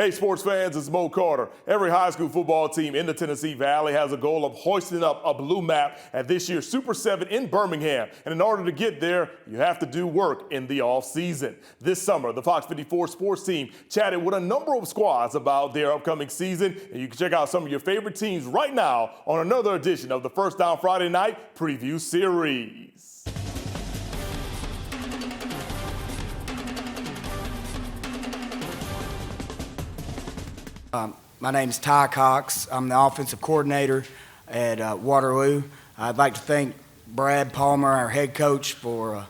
Hey, sports fans, it's Mo Carter. Every high school football team in the Tennessee Valley has a goal of hoisting up a blue map at this year's Super 7 in Birmingham. And in order to get there, you have to do work in the off-season. This summer, the Fox 54 sports team chatted with a number of squads about their upcoming season. And you can check out some of your favorite teams right now on another edition of the First Down Friday Night Preview Series. My name is Ty Cox. I'm the offensive coordinator at Waterloo. I'd like to thank Brad Palmer, our head coach, for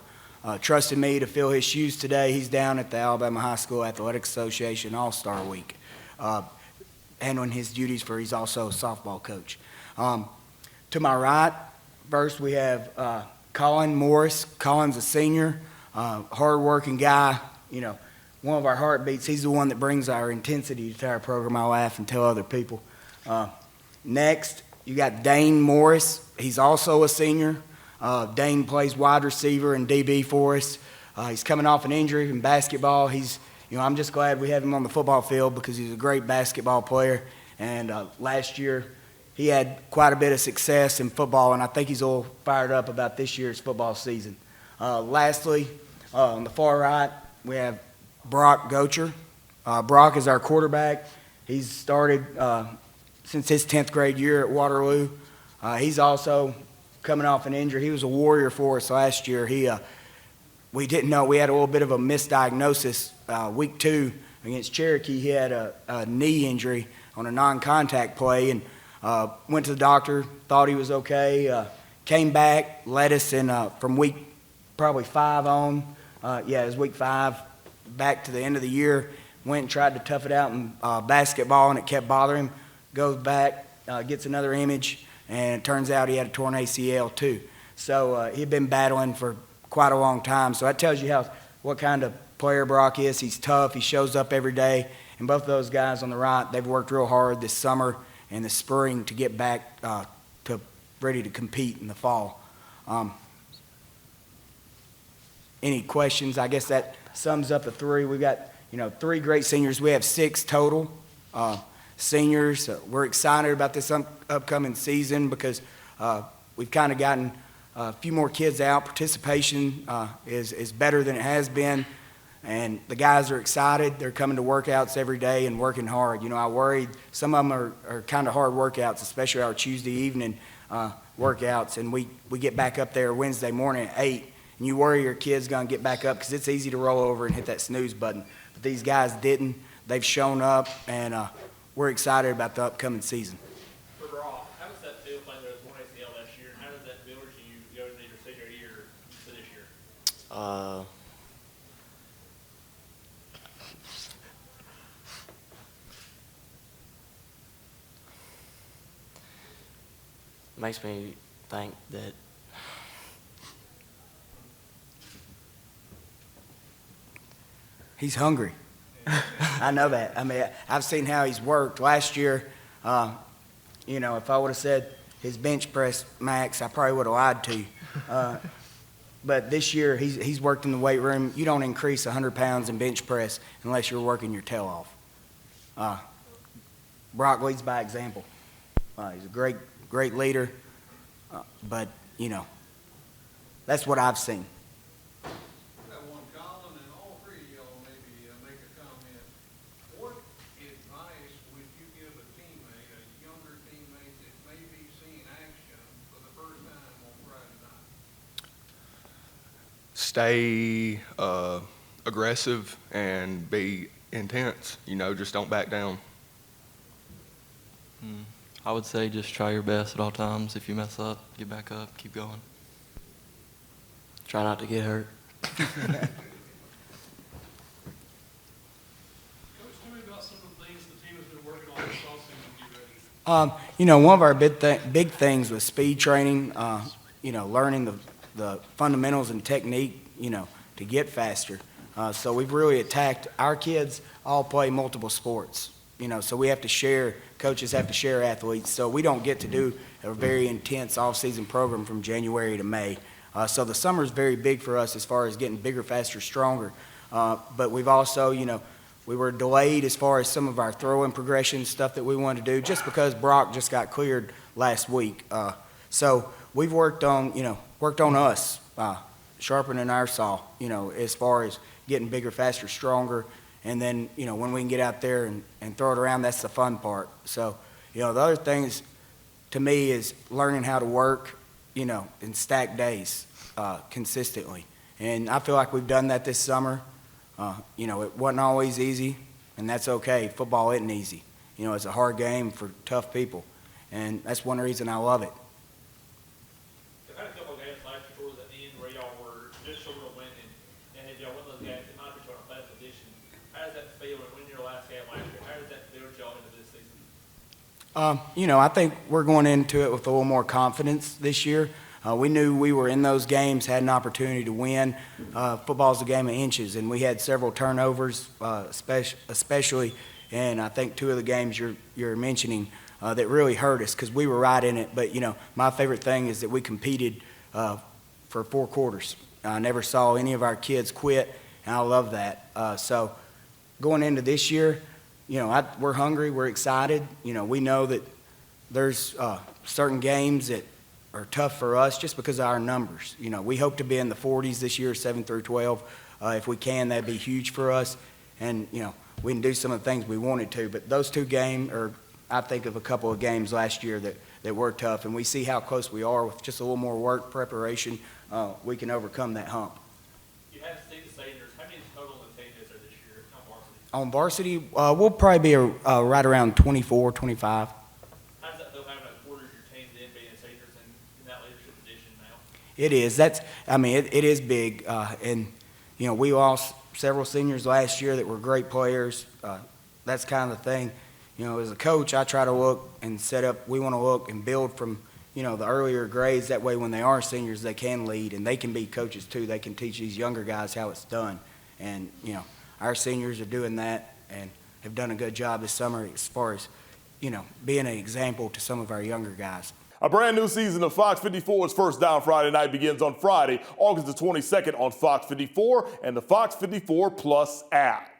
trusting me to fill his shoes today. He's down at the Alabama High School Athletic Association All-Star Week, handling his duties for he's also a softball coach. To my right, first we have Colin Morris. Colin's a senior, hard-working guy, one of our heartbeats. He's the one that brings our intensity to our program. I laugh and tell other people. Next, you got Dane Morris. He's also a senior. Dane plays wide receiver and DB for us. He's coming off an injury in basketball. I'm just glad we have him on the football field because he's a great basketball player. And last year, he had quite a bit of success in football, and I think he's a little fired up about this year's football season. Lastly, on the far right, we have Brock Gocher. Brock is our quarterback. He's started since his 10th grade year at Waterloo. He's also coming off an injury. He was a warrior for us last year. We didn't know. We had a little bit of a misdiagnosis. Week 2 against Cherokee, he had a knee injury on a non-contact play and went to the doctor, thought he was okay, came back, led us in from week probably 5 on. It was week 5. Back to the end of the year, went and tried to tough it out in basketball, and it kept bothering him. Goes back, gets another image, and it turns out he had a torn ACL too. So he'd been battling for quite a long time. So that tells you what kind of player Brock is. He's tough. He shows up every day. And both of those guys on the right, they've worked real hard this summer and the spring to get back to ready to compete in the fall. Any questions? I guess that sums up the 3. We've got 3 great seniors. We have 6 total seniors. We're excited about this upcoming season because we've kind of gotten a few more kids out. Participation is better than it has been, and the guys are excited. They're coming to workouts every day and working hard. I worried some of them are kind of hard workouts, especially our Tuesday evening workouts, and we get back up there Wednesday morning at 8. And you worry your kid's going to get back up because it's easy to roll over and hit that snooze button. But these guys didn't. They've shown up, and we're excited about the upcoming season. For Brock, how does that feel playing with one ACL last year, and how does that feel as you go into your senior year to this year? Makes me think that he's hungry. I know that. I mean, I've seen how he's worked. Last year, if I would have said his bench press max, I probably would have lied to you. But this year, he's worked in the weight room. You don't increase 100 pounds in bench press unless you're working your tail off. Brock leads by example. He's a great leader. But that's what I've seen. Stay aggressive and be intense. Just don't back down. I would say just try your best at all times. If you mess up, get back up, keep going. Try not to get hurt. Coach, tell me about some of the things the team has been working on this offseason to get ready. One of our big things was speed training, learning the fundamentals and technique, to get faster. So we've really attacked. Our kids all play multiple sports, so we have to share, coaches have to share athletes. So we don't get to do a very intense off-season program from January to May. So the summer is very big for us as far as getting bigger, faster, stronger. But we've also, we were delayed as far as some of our throwing progression stuff that we wanted to do, just because Brock just got cleared last week. So we've worked on us, sharpening our saw, as far as getting bigger, faster, stronger. And then, when we can get out there and throw it around, that's the fun part. So, the other things to me is learning how to work, in stacked days consistently. And I feel like we've done that this summer. It wasn't always easy, and that's okay. Football isn't easy. It's a hard game for tough people, and that's one reason I love it. I've had a couple of games last year towards the end where y'all were just short of winning, and if y'all win those games, it might be on a bad position. How does that feel when winning your last game last year? How does that build y'all into this season? I think we're going into it with a little more confidence this year. We knew we were in those games, had an opportunity to win. Football's a game of inches, and we had several turnovers, especially, and I think two of the games you're mentioning that really hurt us because we were right in it. But, my favorite thing is that we competed for 4 quarters. I never saw any of our kids quit, and I love that. So going into this year, we're hungry, we're excited. We know that there's certain games that are tough for us just because of our numbers. We hope to be in the 40s this year, 7 through 12. If we can, that'd be huge for us. And, we can do some of the things we wanted to. But those 2 games, or I think of a couple of games last year that were tough, and we see how close we are with just a little more work, preparation, we can overcome that hump. You have 6 seniors. How many total in the team is there this year On varsity, we'll probably be right around 24, 25. How does that feel having a quarter of your team then being seniors in that leadership position now? It is. It is big. And, we lost several seniors last year that were great players. That's kind of the thing. As a coach, I try to look and set up, we want to look and build from, the earlier grades. That way when they are seniors, they can lead and they can be coaches too. They can teach these younger guys how it's done. And, our seniors are doing that and have done a good job this summer as far as, being an example to some of our younger guys. A brand new season of Fox 54's First Down Friday Night begins on Friday, August the 22nd on Fox 54 and the Fox 54 Plus app.